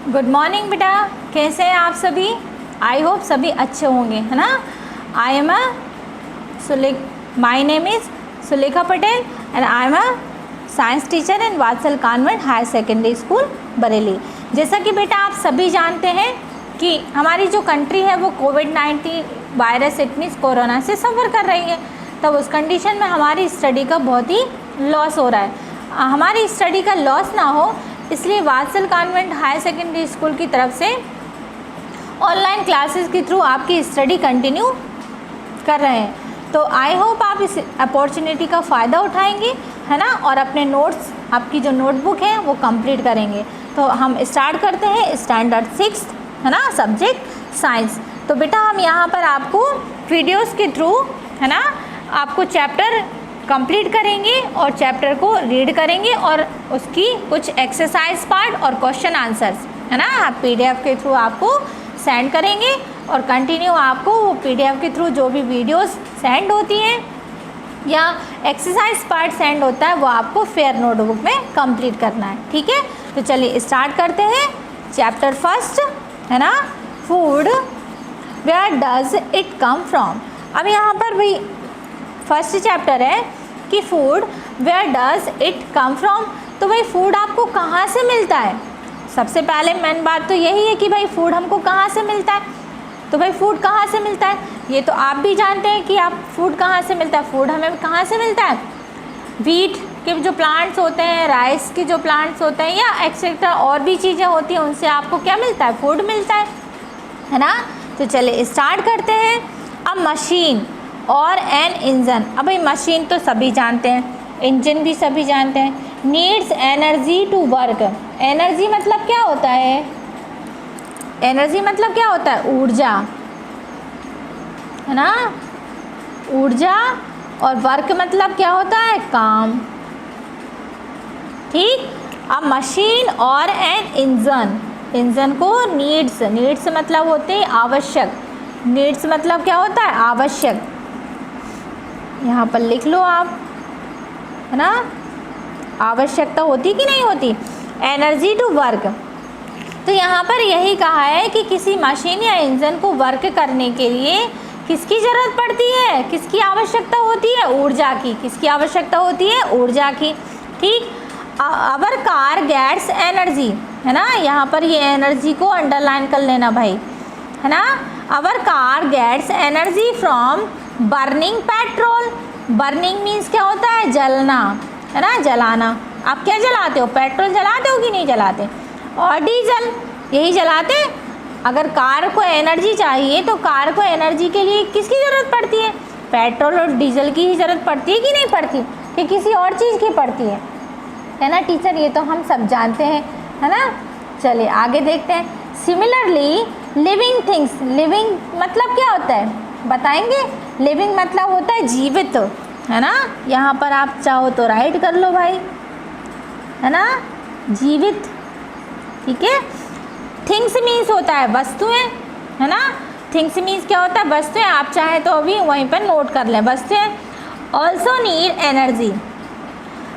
Good morning बेटा, कैसे हैं आप सभी? आई होप सभी अच्छे होंगे, है ना। I am my name is Sulekha Patel and I am a science teacher in Vatsal Convent Higher Secondary School Bareilly. जैसा कि बेटा आप सभी जानते हैं कि हमारी जो कंट्री है वो कोविड-19 वायरस इट मीन्स कोरोना से सफ़र कर रही है। तब उस कंडीशन में हमारी स्टडी का बहुत ही लॉस हो रहा है। हमारी स्टडी का लॉस ना हो इसलिए Vatsal Convent Higher Secondary School की तरफ से ऑनलाइन क्लासेस के थ्रू आपकी स्टडी कंटिन्यू कर रहे हैं। तो आई होप आप इस अपॉर्चुनिटी का फ़ायदा उठाएंगे, है ना, और अपने नोट्स, आपकी जो नोटबुक है वो कंप्लीट करेंगे। तो हम स्टार्ट करते हैं स्टैंडर्ड 6, है ना, सब्जेक्ट साइंस। तो बेटा हम यहाँ पर आपको वीडियोस के थ्रू, है ना, आपको चैप्टर कंप्लीट करेंगे और चैप्टर को रीड करेंगे और उसकी कुछ एक्सरसाइज पार्ट और क्वेश्चन आंसर्स, है ना, आप पीडीएफ के थ्रू आपको सेंड करेंगे और कंटिन्यू आपको वो पीडीएफ के थ्रू जो भी वीडियोस सेंड होती हैं या एक्सरसाइज पार्ट सेंड होता है वो आपको फेयर नोटबुक में कंप्लीट करना है, ठीक है। तो चलिए स्टार्ट करते हैं चैप्टर फर्स्ट, है ना, food where does it come from. अब यहाँ पर भाई फर्स्ट चैप्टर है कि food where does it come from. तो भाई फूड आपको कहाँ से मिलता है? सबसे पहले मेन बात तो यही है कि भाई फूड हमको कहाँ से मिलता है। तो भाई फूड कहाँ से मिलता है ये तो आप भी जानते हैं कि आप फूड कहाँ से मिलता है। फूड हमें कहाँ से मिलता है? वीट के जो प्लांट्स होते हैं, राइस के जो प्लांट्स होते हैं या एक्सेट्रा और भी चीज़ें होती हैं उनसे आपको क्या मिलता है? फूड मिलता है ना। तो चलिए स्टार्ट करते हैं। अब मशीन और एन इंजन। अब भाई मशीन तो सभी जानते हैं, इंजन भी सभी जानते हैं। Needs energy to work. Energy मतलब क्या होता है? एनर्जी मतलब क्या होता है? ऊर्जा, है ना, ऊर्जा। और वर्क मतलब क्या होता है? काम, ठीक। अब मशीन और एन इंजन, इंजन को नीड्स, नीड्स मतलब होते हैं आवश्यक। नीड्स मतलब क्या होता है? आवश्यक। यहाँ पर लिख लो आप, है ना, आवश्यकता होती कि नहीं होती? Energy to work. तो यहाँ पर यही कहा है कि किसी मशीन या इंजन को वर्क करने के लिए किसकी ज़रूरत पड़ती है? किसकी आवश्यकता होती है? ऊर्जा की। किसकी आवश्यकता होती है? ऊर्जा की, ठीक। अवर कार गेट्स एनर्जी, है ना, यहाँ पर ये एनर्जी को अंडरलाइन कर लेना भाई, है ना। Our car gets energy from burning petrol. Burning means क्या होता है? जलना, है ना, जलाना। आप क्या जलाते हो? पेट्रोल जलाते हो कि नहीं जलाते? और डीजल, यही जलाते। अगर कार को एनर्जी चाहिए तो कार को एनर्जी के लिए किसकी ज़रूरत पड़ती है? पेट्रोल और डीजल की ही ज़रूरत पड़ती है कि नहीं पड़ती? कि किसी और चीज़ की पड़ती है ना टीचर? ये तो हम सब जानते हैं, है ना। चलिए आगे देखते हैं। Similarly living things. लिविंग मतलब क्या होता है बताएंगे? लिविंग मतलब होता है जीवित, है ना। यहाँ पर आप चाहो तो राइट कर लो भाई, है ना, जीवित, ठीक है। थिंग्स मीन्स होता है वस्तुएं, है ना। थिंग्स मीन्स क्या होता है? वस्तुएं। आप चाहे तो अभी वहीं पर नोट कर लें, वस्तुएं। Also need energy.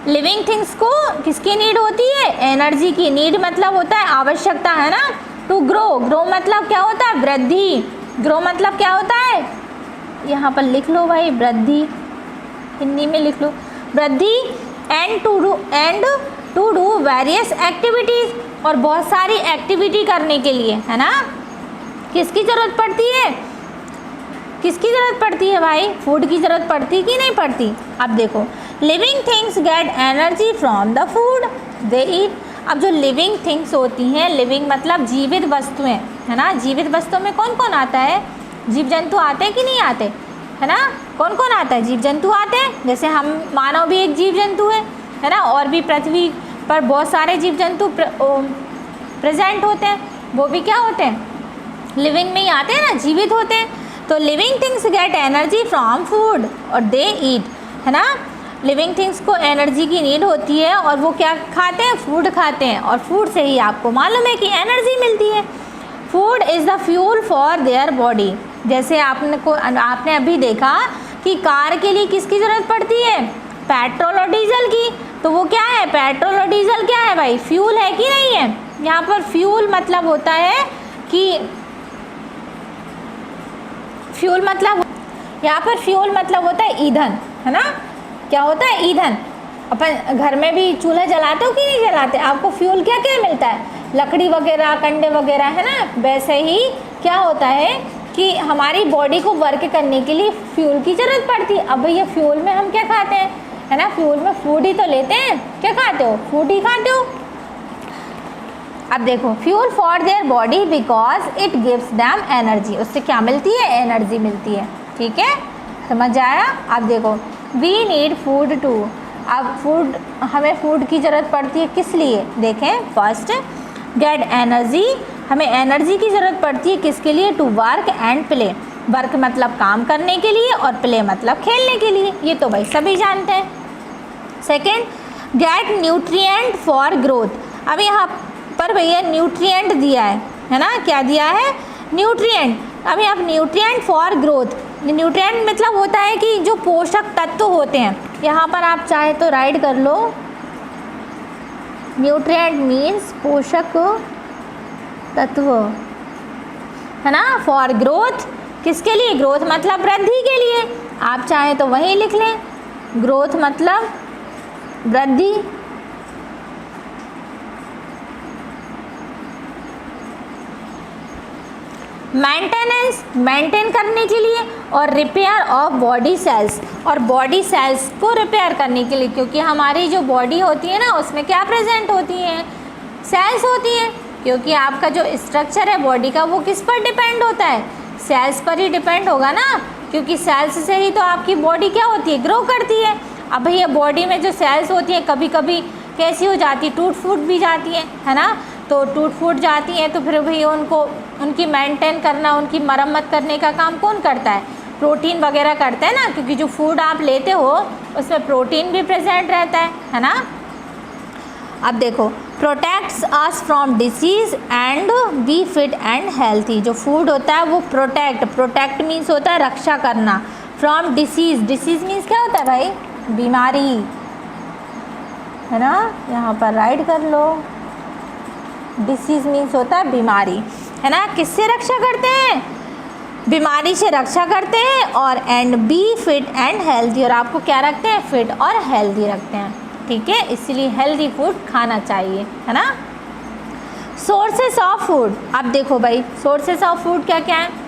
Living things को किसकी नीड होती है? एनर्जी की। नीड मतलब होता है आवश्यकता, है ना। टू ग्रो, ग्रो मतलब क्या होता है? वृद्धि। ग्रो मतलब क्या होता है? यहाँ पर लिख लो भाई, वृद्धि, हिंदी में लिख लो, वृद्धि। And to do various activities, और बहुत सारी एक्टिविटी करने के लिए, है ना, किसकी ज़रूरत पड़ती है? किसकी ज़रूरत पड़ती है भाई? फूड की ज़रूरत पड़ती कि नहीं पड़ती? अब देखो, living things get energy from the food they eat. अब जो लिविंग थिंग्स होती हैं, लिविंग मतलब जीवित वस्तुएं, है ना। जीवित वस्तुओं में कौन कौन आता है? जीव जंतु आते हैं कि नहीं आते, है ना। कौन कौन आता है? जीव जंतु आते हैं। जैसे हम, मानव भी एक जीव जंतु है ना, और भी पृथ्वी पर बहुत सारे जीव जंतु प्रेजेंट होते हैं, वो भी क्या होते हैं? लिविंग में ही आते हैं ना, जीवित होते हैं। तो living things get energy from food और दे ईट, है ना। लिविंग थिंग्स को एनर्जी की नीड होती है और वो क्या खाते हैं? फूड खाते हैं, और फूड से ही आपको मालूम है कि एनर्जी मिलती है। Food is the fuel for their body. जैसे आपने अभी देखा कि कार के लिए किसकी ज़रूरत पड़ती है? पेट्रोल और डीजल की। तो वो क्या है? पेट्रोल और डीजल क्या है भाई? फ्यूल है कि नहीं है? यहाँ पर फ्यूल मतलब होता है कि फ्यूल मतलब, यहाँ पर फ्यूल मतलब होता है ईंधन, है ना। क्या होता है? ईंधन। अपन घर में भी चूल्हा जलाते हो कि नहीं जलाते? आपको फ्यूल क्या क्या मिलता है? लकड़ी वगैरह, कंडे वगैरह, है ना। वैसे ही क्या होता है कि हमारी बॉडी को वर्क करने के लिए फ्यूल की ज़रूरत पड़ती है। अब भैया फ्यूल में हम क्या खाते हैं, है ना, फ्यूल में फूड ही तो लेते हैं। क्या खाते हो? फूड ही खाते हो। अब देखो, fuel for their body because it gives them energy. उससे क्या मिलती है? एनर्जी मिलती है। ठीक है, समझ आया? अब देखो, वी नीड फूड टू। अब फूड, हमें फूड की ज़रूरत पड़ती है किस लिए? देखें, फर्स्ट गेट एनर्जी, हमें एनर्जी की ज़रूरत पड़ती है किसके लिए? To work and play. Work मतलब काम करने के लिए और प्ले मतलब खेलने के लिए। ये तो भाई सभी जानते हैं। Second, get nutrient for growth. अब यहाँ पर भैया न्यूट्रिएंट दिया है ना। क्या दिया है? न्यूट्रिएंट। अब यहाँ न्यूट्रिएंट फॉर ग्रोथ, न्यूट्रिएंट मतलब होता है कि जो पोषक तत्व होते हैं। यहाँ पर आप चाहे तो राइट कर लो, न्यूट्रिएंट मीन्स पोषक तत्व, है ना। फॉर ग्रोथ, किसके लिए? ग्रोथ मतलब वृद्धि के लिए। आप चाहे तो वही लिख लें, ग्रोथ मतलब वृद्धि। मेंटेनेंस, मेंटेन करने के लिए। और रिपेयर ऑफ बॉडी सेल्स, और बॉडी सेल्स को रिपेयर करने के लिए, क्योंकि हमारी जो बॉडी होती है ना उसमें क्या प्रेजेंट होती हैं? सेल्स होती हैं। क्योंकि आपका जो स्ट्रक्चर है बॉडी का वो किस पर डिपेंड होता है? सेल्स पर ही डिपेंड होगा ना, क्योंकि सेल्स से ही तो आपकी बॉडी क्या होती है? ग्रो करती है। अब भैया बॉडी में जो सेल्स होती हैं कभी कभी कैसी हो जाती है? टूट फूट भी जाती है ना। तो टूट फूट जाती हैं तो फिर भैया उनको, उनकी मेंटेन करना, उनकी मरम्मत करने का काम कौन करता है? प्रोटीन वगैरह करते हैं ना, क्योंकि जो फूड आप लेते हो उसमें प्रोटीन भी प्रेजेंट रहता है ना। अब देखो, protects us from disease and be fit and healthy. जो फूड होता है वो प्रोटेक्ट मीन्स होता है रक्षा करना, फ्रॉम डिसीज़, डिसीज़ मीन्स क्या होता है भाई? बीमारी, है ना। यहाँ पर राइट कर लो, डिसीज़ मीन्स होता है बीमारी, है ना। किससे रक्षा करते हैं? बीमारी से रक्षा करते हैं। और and be fit and healthy, और आपको क्या रखते हैं? फिट और हेल्दी रखते हैं। ठीक है, इसलिए हेल्दी फूड खाना चाहिए, है ना। सोर्सेस ऑफ फूड, अब देखो भाई सोर्सेस ऑफ फूड क्या क्या है?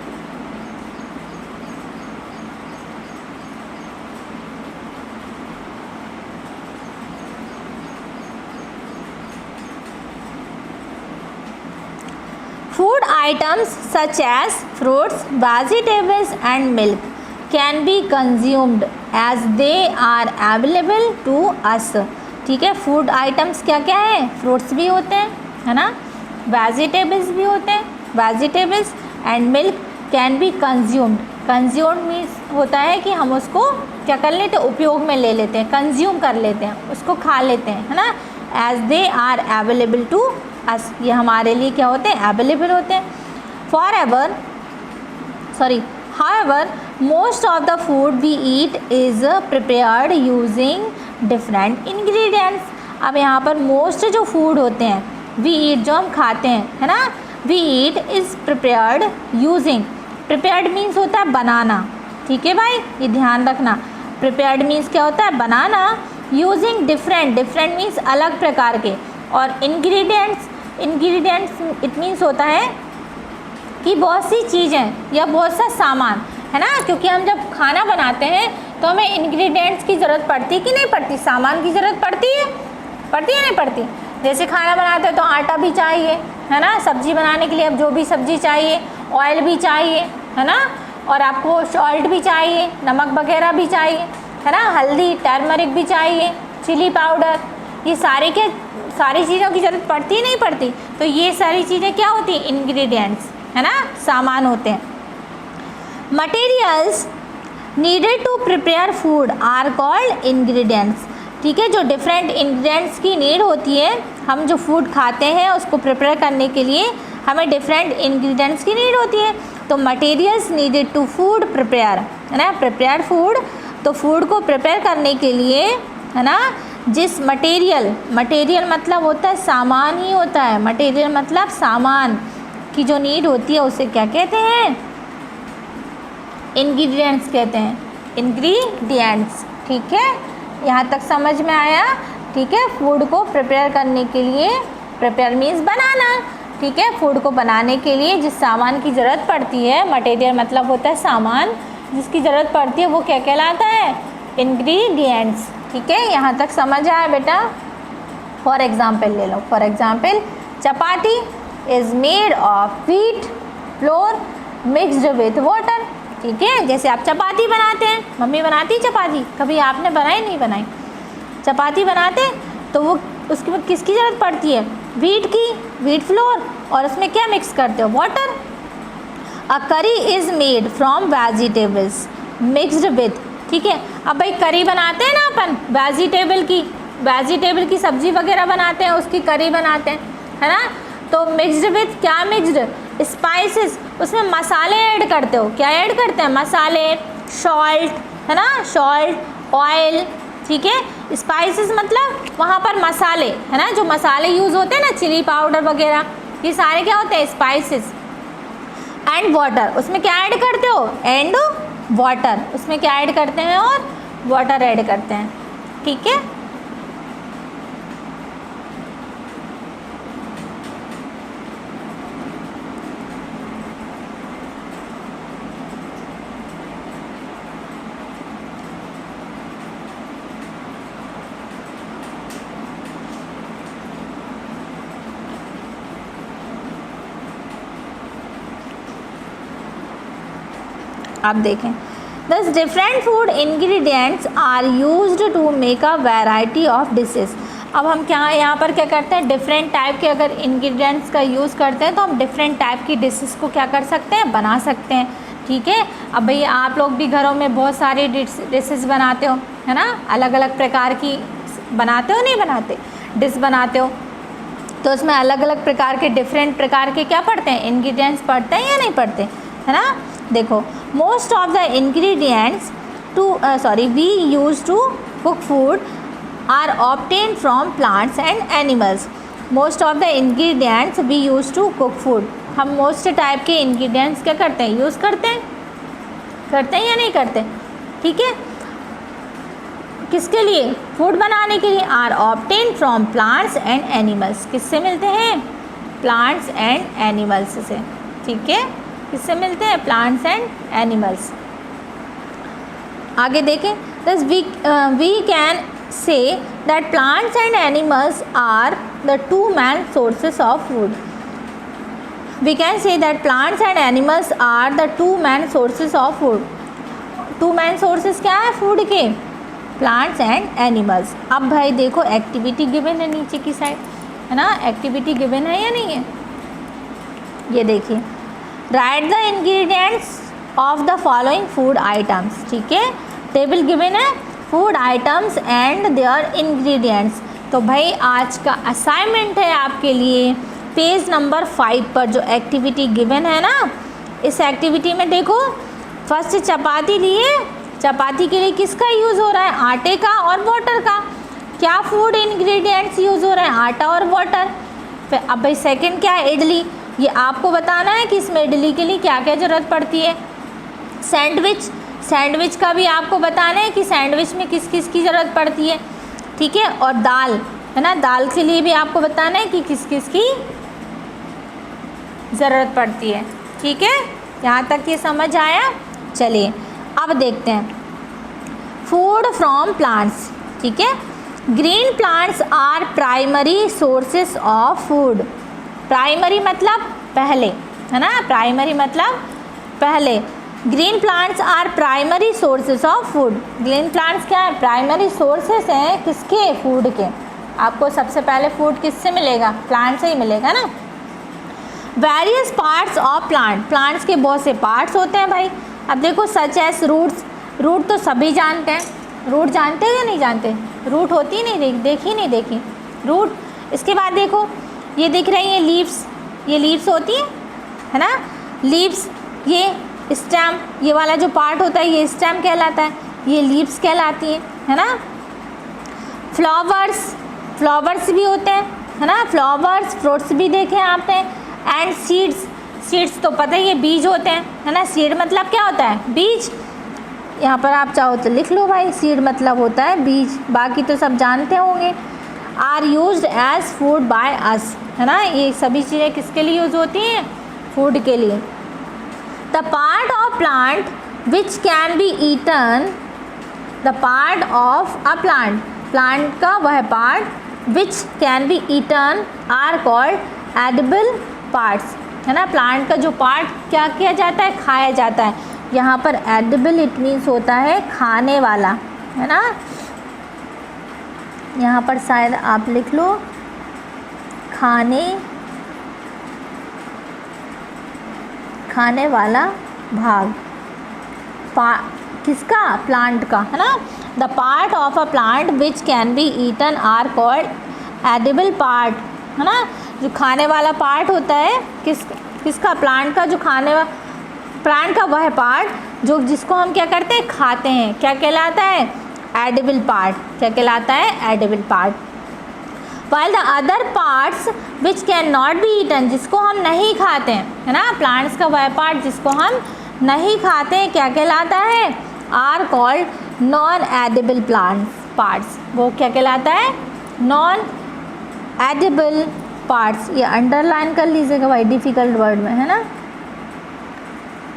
Food items such as fruits, vegetables and milk can be consumed as they are available to us। ठीक है, फूड आइटम्स क्या क्या है? फ्रूट्स भी होते हैं, है ना, वेजिटेबल्स भी होते हैं, vegetables and milk can be consumed. Consumed means होता है कि हम उसको क्या कर लेते हैं? उपयोग में ले लेते हैं, कंज्यूम कर लेते हैं, उसको खा लेते हैं, है ना। As they are available to us, ये हमारे लिए क्या होते हैं? अवेलेबल होते हैं। However most of the food we eat is prepared using different ingredients. अब यहाँ पर मोस्ट जो फूड होते हैं वी ईट, जो हम खाते हैं, है ना, we eat is prepared using, prepared means होता है बनाना। ठीक है भाई, ये ध्यान रखना, प्रिपेयर्ड मीन्स क्या होता है? बनाना। यूजिंग डिफरेंट, डिफरेंट मीन्स अलग प्रकार के, और इंग्रेडिएंट्स, इंग्रेडिएंट्स इट मीन्स होता है कि बहुत सी चीज़ें या बहुत सा सामान, है ना। क्योंकि हम जब खाना बनाते हैं तो हमें इंग्रेडिएंट्स की ज़रूरत पड़ती कि नहीं पड़ती? सामान की ज़रूरत पड़ती है नहीं पड़ती? जैसे खाना बनाते हैं तो आटा भी चाहिए, है ना, सब्ज़ी बनाने के लिए अब जो भी सब्ज़ी चाहिए, ऑयल भी चाहिए, है ना, और आपको सॉल्ट भी चाहिए, नमक वगैरह भी चाहिए, है ना, हल्दी, टर्मरिक भी चाहिए, चिली पाउडर, ये सारी चीज़ों की ज़रूरत पड़ती नहीं पड़ती? तो ये सारी चीज़ें क्या होती हैं? इंग्रेडिएंट्स, है ना, सामान होते हैं। Materials needed to prepare food are called ingredients. ठीक है, जो डिफरेंट इंग्रेडिएंट्स की नीड होती है, हम जो फूड खाते हैं उसको प्रिपेयर करने के लिए हमें डिफरेंट इंग्रेडिएंट्स की नीड होती है। तो materials needed to food prepare, है ना, प्रिपेयर फूड, तो फूड को प्रिपेयर करने के लिए, है ना, जिस मटेरियल मतलब होता है सामान ही होता है, मटेरियल मतलब सामान की जो नीड होती है उसे क्या कहते हैं? इंग्रेडिएंट्स कहते हैं, इंग्रेडिएंट्स। ठीक है, यहाँ तक समझ में आया? ठीक है, फूड को प्रिपेयर करने के लिए, प्रिपेयर मीन्स बनाना, ठीक है, फूड को बनाने के लिए जिस सामान की ज़रूरत पड़ती है, मटेरियल मतलब होता है सामान जिसकी ज़रूरत पड़ती है, वो क्या कहलाता है? इंग्रेडिएंट्स। ठीक है, यहाँ तक समझ आया बेटा? फॉर एग्ज़ाम्पल ले लो, for example chapati is made of wheat flour mixed with water. ठीक है, जैसे आप चपाती बनाते हैं, मम्मी बनाती चपाती, कभी आपने बनाई नहीं बनाई? चपाती बनाते तो वो उसकी किसकी ज़रूरत पड़ती है? व्हीट की, व्हीट फ्लोर, और उसमें क्या मिक्स करते हो? वाटर। अ करी is made from vegetables mixed with. ठीक है, अब भाई करी बनाते हैं ना अपन, वेजिटेबल की सब्जी वगैरह बनाते हैं, उसकी करी बनाते हैं, है ना? तो मिक्सड विथ क्या मिक्सड? स्पाइसेस, उसमें मसाले ऐड करते हो। क्या ऐड करते हैं? मसाले, सॉल्ट, है ना, सॉल्ट, ऑयल। ठीक है, स्पाइसेस मतलब वहाँ पर मसाले, है ना, जो मसाले यूज़ होते हैं ना, चिली पाउडर वगैरह, ये सारे क्या होते हैं? स्पाइसेस। एंड वाटर, उसमें क्या ऐड करते हो? एंड वाटर, उसमें क्या ऐड करते हैं? और वाटर ऐड करते हैं। ठीक है, आप देखें, thus different food ingredients are used to make a variety of dishes. अब हम क्या यहाँ पर क्या करते हैं? डिफरेंट टाइप के अगर इंग्रेडिएंट्स का यूज़ करते हैं तो हम डिफरेंट टाइप की डिशेस को क्या कर सकते हैं? बना सकते हैं। ठीक है, अब भैया आप लोग भी घरों में बहुत सारी डिशेस बनाते हो, है ना, अलग अलग प्रकार की बनाते हो, नहीं बनाते? डिश बनाते हो तो उसमें अलग अलग प्रकार के, डिफरेंट प्रकार के क्या पड़ते हैं? इंग्रेडिएंट्स पड़ते हैं या नहीं पड़ते? है ना? देखो, most of the ingredients we use to cook food are obtained from plants and animals. Most of the ingredients we use to cook food, हम मोस्ट टाइप के इंग्रेडिएंट्स क्या करते हैं? यूज़ करते हैं या नहीं करते? ठीक है, किसके लिए? फूड बनाने के लिए। Are obtained from plants and animals, किससे मिलते हैं? प्लांट्स एंड एनिमल्स से। ठीक है, किससे मिलते हैं? Plants and animals. आगे देखें, thus we can say that plants and animals are the two main sources of food. We can say that plants and animals are the two main sources of food. Two main sources क्या है food के? Plants and animals. अब भाई देखो, activity given है नीचे की side, है ना, एक्टिविटी गिवन है या नहीं है? ये देखिए, write the ingredients of the following food items. ठीक है, टेबल गिवन है, food items and their ingredients. तो भाई आज का असाइनमेंट है आपके लिए पेज नंबर 5 पर जो एक्टिविटी गिवन है ना, इस एक्टिविटी में देखो, फर्स्ट चपाती लिए, चपाती के लिए किसका यूज़ हो रहा है? आटे का और वाटर का। क्या फूड इंग्रेडिएंट्स यूज़ हो रहे हैं? आटा और वाटर। फिर अब भाई सेकंड क्या है? इडली। ये आपको बताना है कि इसमें इडली के लिए क्या क्या ज़रूरत पड़ती है। सैंडविच का भी आपको बताना है कि सैंडविच में किस किस की ज़रूरत पड़ती है। ठीक है, और दाल, है ना, दाल के लिए भी आपको बताना है कि किस किस की ज़रूरत पड़ती है। ठीक है, यहाँ तक ये समझ आया? चलिए अब देखते हैं फूड फ्रॉम प्लांट्स। ठीक है, green plants are primary sources of food. Primary मतलब पहले, है ना, प्राइमरी मतलब पहले। Green plants are primary sources of food. Green plants क्या है? प्राइमरी सोर्सेस हैं किसके? फूड के। आपको सबसे पहले फूड किससे मिलेगा? प्लांट से ही मिलेगा ना। Various parts of plant, plants के बहुत से पार्ट्स होते हैं भाई। अब देखो, सच एस रूट्स, रूट तो सभी जानते हैं। रूट जानते हो या नहीं जानते? रूट होती नहीं, देखी रूट। इसके बाद देखो, ये दिख रही है लीव्स, ये लीव्स होती है ना, लीव्स। ये स्टेम, ये वाला जो पार्ट होता है ये स्टेम कहलाता है, ये लीव्स कहलाती है ना। फ्लावर्स भी होते हैं, है ना, फ्लावर्स, फ्रूट्स भी देखे आपने। एंड सीड्स तो पता ही है बीज होते हैं, है ना। सीड मतलब क्या होता है, बीज। यहाँ पर आप चाहो तो लिख लो भाई, सीड मतलब होता है बीज, बाकी तो सब जानते होंगे। Are used as food by us, है ना, ये सभी चीज़ें किसके लिए यूज़ होती हैं, फूड के लिए। The part of plant which can be eaten, the part of a plant का वह part which can be eaten are called edible parts, है ना। प्लांट का जो पार्ट क्या किया जाता है, खाया जाता है। यहाँ पर एडिबल इट मीन्स होता है खाने वाला, है ना। यहाँ पर शायद आप लिख लो खाने वाला भाग, किसका, प्लांट का, है ना। The part of a plant which can be eaten are called edible part, है ना। जो खाने वाला पार्ट होता है किसका, प्लांट का, जो प्लांट का वह पार्ट जो जिसको हम क्या करते हैं, खाते हैं, क्या कहलाता है, एडिबल पार्ट। क्या कहलाता है, edible part. While the other parts which can not be eaten, जिसको हम नहीं खाते हैं, है ना, प्लांट्स का वह पार्ट जिसको हम नहीं खाते हैं, क्या कहलाता है, are called non edible parts. वो क्या कहलाता है, नॉन एडिबल पार्ट्स। ये अंडरलाइन कर लीजिएगा भाई डिफ़िकल्ट वर्ड में, है ना।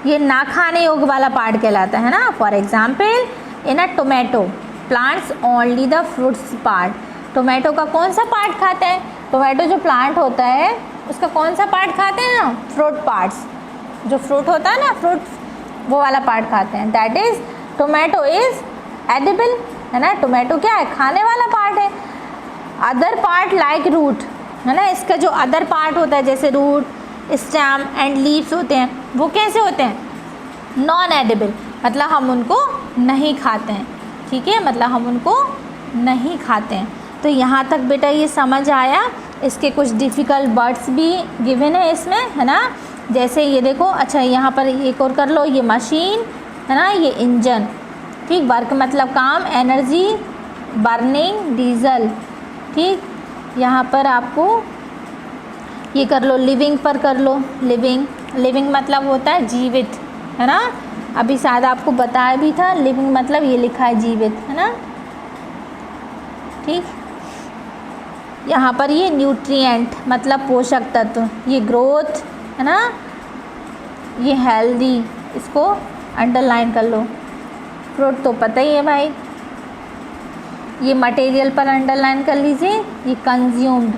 ये ना खाने योग्य वाला पार्ट कहलाता है ना। For example in a tomato plants only the fruits part. Tomato का कौन सा पार्ट खाते हैं, टोमेटो जो प्लांट होता है उसका कौन सा पार्ट खाते हैं ना, फ्रूट पार्ट्स। जो फ्रूट होता है ना, फ्रूट, वो वाला पार्ट खाते हैं। That is tomato is edible, है ना। टोमेटो क्या है, खाने वाला पार्ट है। अदर पार्ट लाइक रूट, है ना, इसका जो अदर पार्ट होता है जैसे रूट, स्टेम एंड लीव्स होते हैं, वो कैसे होते हैं, नॉन एडिबल, मतलब हम उनको नहीं खाते हैं। ठीक है, मतलब हम उनको नहीं खाते हैं। तो यहाँ तक बेटा ये समझ आया। इसके कुछ डिफ़िकल्ट वर्ड्स भी गिवन है इसमें, है ना। जैसे ये देखो, अच्छा यहाँ पर एक और कर लो, ये मशीन, है ना, ये इंजन। ठीक, वर्क मतलब काम, एनर्जी, बर्निंग, डीजल। ठीक, यहाँ पर आपको ये कर लो, लिविंग पर कर लो, लिविंग मतलब होता है जीवित, है ना। अभी शायद आपको बताया भी था, लिविंग मतलब ये लिखा है जीवित, है ना। ठीक, यहाँ पर ये न्यूट्रिएंट मतलब पोषक तत्व, ये ग्रोथ, है ना, ये हेल्दी, इसको अंडरलाइन कर लो। फ्रूट तो पता ही है भाई। ये मटेरियल पर अंडरलाइन कर लीजिए, ये कंज्यूम्ड,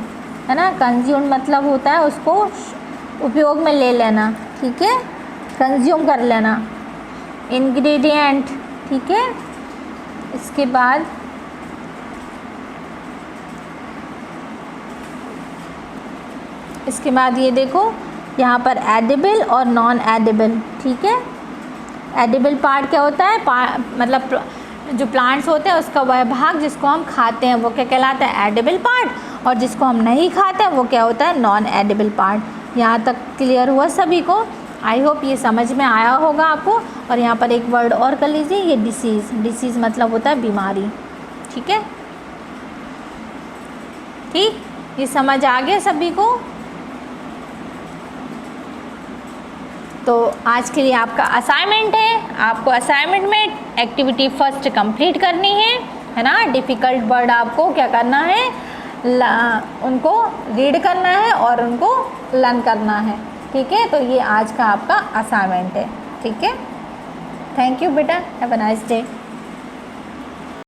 है ना। कंज्यूम्ड मतलब होता है उसको उपयोग में ले लेना, ठीक है, कंज्यूम कर लेना। इंग्रेडिएंट, ठीक है। इसके बाद ये देखो, यहाँ पर एडिबल और नॉन एडिबल। ठीक है, एडिबल पार्ट क्या होता है, मतलब जो प्लांट्स होते हैं उसका वह भाग जिसको हम खाते हैं वो क्या कहलाता है, एडिबल पार्ट, और जिसको हम नहीं खाते हैं वो क्या होता है, नॉन एडिबल पार्ट। यहाँ तक क्लियर हुआ सभी को? आई होप ये समझ में आया होगा आपको। और यहाँ पर एक वर्ड और कर लीजिए, ये डिसीज़ मतलब होता है बीमारी। ठीक है, ठीक, ये समझ आ गया सभी को? तो आज के लिए आपका असाइनमेंट है, आपको असाइनमेंट में एक्टिविटी फर्स्ट कंप्लीट करनी है ना। डिफ़िकल्ट वर्ड आपको क्या करना है, उनको रीड करना है और उनको लर्न करना है। ठीक है, तो ये आज का आपका असाइनमेंट है। ठीक है, थैंक यू बेटा, हैव अ नाइस डे।